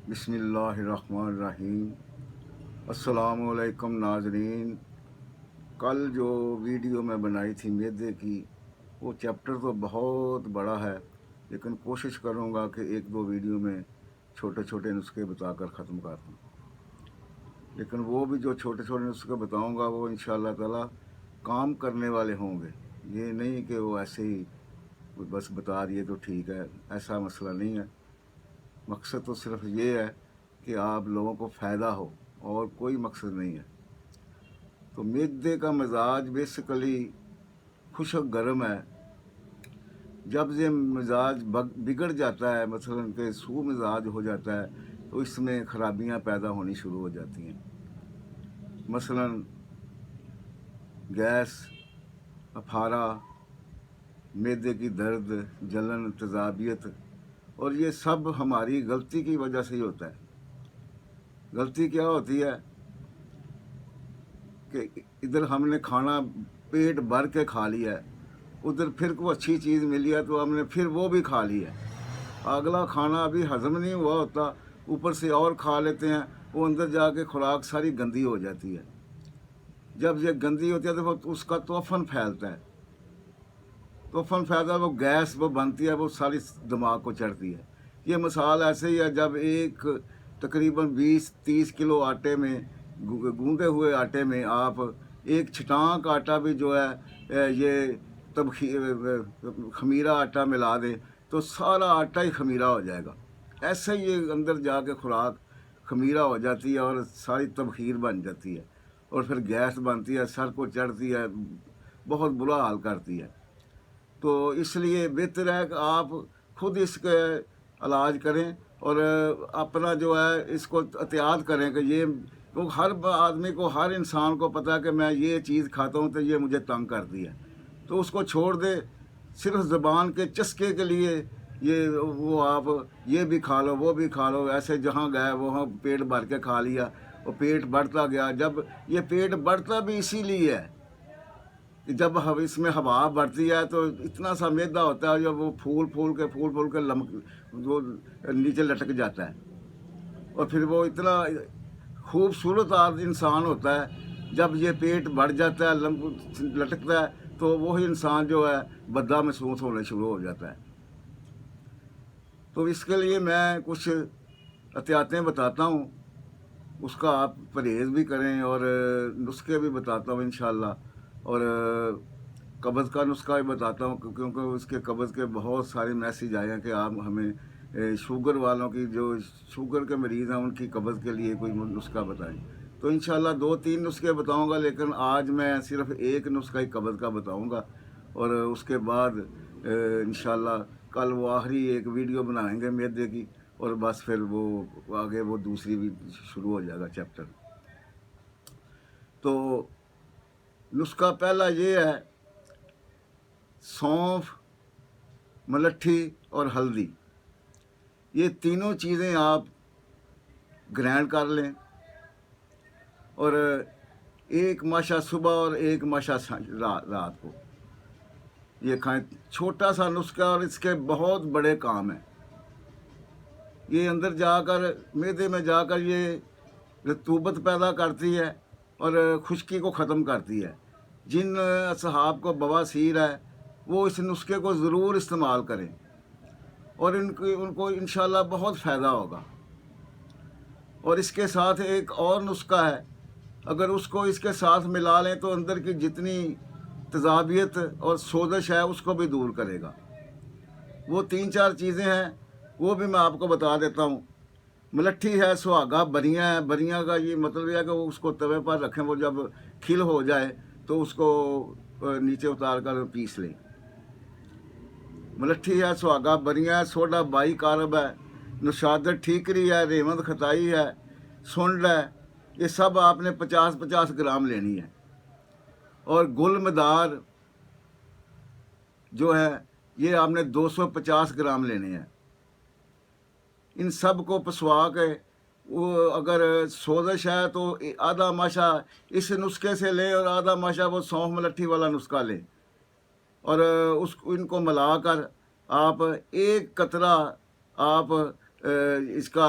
بسم اللہ الرحمن الرحیم۔ السلام علیکم ناظرین۔ کل جو ویڈیو میں بنائی تھی میدے کی، وہ چیپٹر تو بہت بڑا ہے، لیکن کوشش کروں گا کہ ایک دو ویڈیو میں چھوٹے چھوٹے نسخے بتا کر ختم کر دوں۔ لیکن وہ بھی جو چھوٹے چھوٹے نسخے بتاؤں گا وہ انشاءاللہ تعالی کام کرنے والے ہوں گے۔ یہ نہیں کہ وہ ایسے ہی بس بتا دیے تو ٹھیک ہے، ایسا مسئلہ نہیں ہے۔ مقصد تو صرف یہ ہے کہ آپ لوگوں کو فائدہ ہو، اور کوئی مقصد نہیں ہے۔ تو معدے کا مزاج بیسیکلی خشک گرم ہے۔ جب یہ مزاج بگڑ جاتا ہے، مثلا کہ سو مزاج ہو جاتا ہے، تو اس میں خرابیاں پیدا ہونی شروع ہو جاتی ہیں، مثلا گیس، اپھارا، معدے کی درد، جلن، تیزابیت، اور یہ سب ہماری غلطی کی وجہ سے ہی ہوتا ہے۔ غلطی کیا ہوتی ہے کہ ادھر ہم نے کھانا پیٹ بھر کے کھا لیا ہے، ادھر پھر کوئی اچھی چیز ملی ہے تو ہم نے پھر وہ بھی کھا لی ہے، اگلا کھانا ابھی ہضم نہیں ہوا ہوتا، اوپر سے اور کھا لیتے ہیں، وہ اندر جا کے خوراک ساری گندی ہو جاتی ہے۔ جب یہ گندی ہوتی ہے تو اس کا توفن پھیلتا ہے، وہ گیس وہ بنتی ہے، وہ ساری دماغ کو چڑھتی ہے۔ یہ مثال ایسے ہی ہے، جب ایک تقریباً 20-30 کلو آٹے میں، گوندے ہوئے آٹے میں آپ ایک چھٹانک آٹا بھی جو ہے یہ خمیرہ آٹا ملا دیں تو سارا آٹا ہی خمیرہ ہو جائے گا۔ ایسے ہی یہ اندر جا کے خوراک خمیرہ ہو جاتی ہے اور ساری تبخیر بن جاتی ہے، اور پھر گیس بنتی ہے، سر کو چڑھتی ہے، بہت برا حال کرتی ہے۔ تو اس لیے بہتر ہے کہ آپ خود اس کے علاج کریں، اور اپنا جو ہے اس کو احتیاط کریں کہ یہ ہر آدمی کو، ہر انسان کو پتہ ہے کہ میں یہ چیز کھاتا ہوں تو یہ مجھے تنگ کرتی ہے، تو اس کو چھوڑ دے۔ صرف زبان کے چسکے کے لیے وہ آپ یہ بھی کھا لو، وہ بھی کھا لو، ایسے جہاں گئے وہاں پیٹ بھر کے کھا لیا، وہ پیٹ بڑھتا گیا۔ جب یہ پیٹ بڑھتا بھی اسی لیے ہے کہ جب اس میں ہوا بڑھتی ہے تو اتنا سا میدا ہوتا ہے جب وہ پھول پھول کے وہ نیچے لٹک جاتا ہے، اور پھر وہ اتنا خوبصورت انسان ہوتا ہے۔ جب یہ پیٹ بڑھ جاتا ہے، لٹکتا ہے، تو وہی انسان جو ہے بدا محسوس ہونے شروع ہو جاتا ہے۔ تو اس کے لیے میں کچھ احتیاطیں بتاتا ہوں، اس کا آپ پرہیز بھی کریں، اور نسخے بھی بتاتا ہوں انشاءاللہ، اور قبض کا نسخہ بھی بتاتا ہوں، کیونکہ اس کے قبض کے بہت سارے میسیج آئے ہیں کہ آپ ہمیں شوگر والوں کی، جو شوگر کے مریض ہیں، ان کی قبض کے لیے کوئی نسخہ بتائیں۔ تو انشاءاللہ 2-3 نسخے بتاؤں گا، لیکن آج میں صرف ایک نسخہ ہی قبض کا بتاؤں گا، اور اس کے بعد انشاءاللہ کل وہ آخری ایک ویڈیو بنائیں گے معدے کی، اور بس پھر وہ آگے وہ دوسری بھی شروع ہو جائے گا چیپٹر۔ تو نسخہ پہلا یہ ہے، سونف، ملٹھی اور ہلدی، یہ تینوں چیزیں آپ گرینڈ کر لیں، اور ایک ماشا صبح اور ایک ماشا رات کو یہ کھائیں۔ چھوٹا سا نسخہ اور اس کے بہت بڑے کام ہیں۔ یہ اندر جا کر، معدے میں جا کر یہ رطوبت پیدا کرتی ہے اور خشکی کو ختم کرتی ہے۔ جن اصحاب کو بواسیر ہے وہ اس نسخے کو ضرور استعمال کریں، اور ان کو انشاءاللہ بہت فائدہ ہوگا۔ اور اس کے ساتھ ایک اور نسخہ ہے، اگر اس کو اس کے ساتھ ملا لیں تو اندر کی جتنی تیزابیت اور سوزش ہے اس کو بھی دور کرے گا۔ وہ 3-4 چیزیں ہیں، وہ بھی میں آپ کو بتا دیتا ہوں۔ ملٹھی ہے، سہاگا بریاں ہے۔ بریاں کا یہ مطلب یہ ہے کہ وہ اس کو توے پر رکھیں، وہ جب کھل ہو جائے تو اس کو نیچے اتار کر پیس لیں۔ ملٹھی ہے، سہاگا بریاں ہے، سوڈا بائی کارب ہے، نشادر ٹھیکری ہے، ریوند کھتائی ہے، سنڈ ہے، یہ سب آپ نے 50-50 گرام لینی ہے۔ اور گل مدار جو ہے یہ آپ نے 250 گرام لینے ہیں۔ ان سب کو پسوا کے، وہ اگر سوزش ہے تو آدھا ماشا اس نسخے سے لیں، اور آدھا ماشا وہ سونف ملٹھی والا نسخہ لیں، اور ان کو ملا کر آپ ایک قطرہ آپ اس کا